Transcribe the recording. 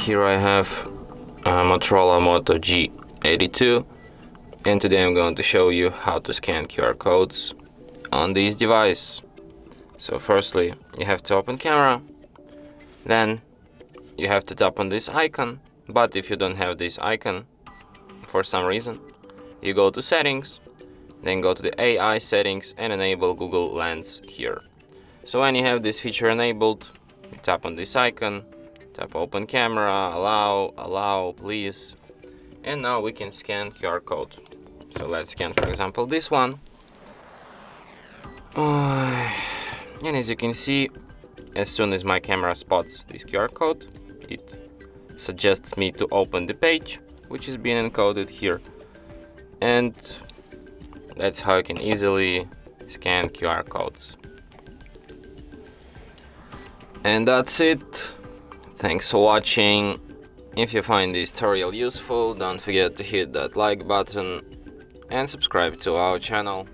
Here I have a Motorola Moto G82, and today I'm going to show you how to scan QR codes on this device. So firstly, you have to open camera, then you have to tap on this icon, but if you don't have this icon for some reason, you go to settings, then go to the AI settings and enable Google Lens here. So when you have this feature enabled, you tap on this icon, tap open camera, allow, please, and now we can scan QR code. So let's scan, for example, this one. And as you can see, as soon as my camera spots this QR code, it suggests me to open the page, which is being encoded here. And that's how you can easily scan QR codes. And that's it. Thanks for watching. If you find this tutorial useful, don't forget to hit that like button and subscribe to our channel.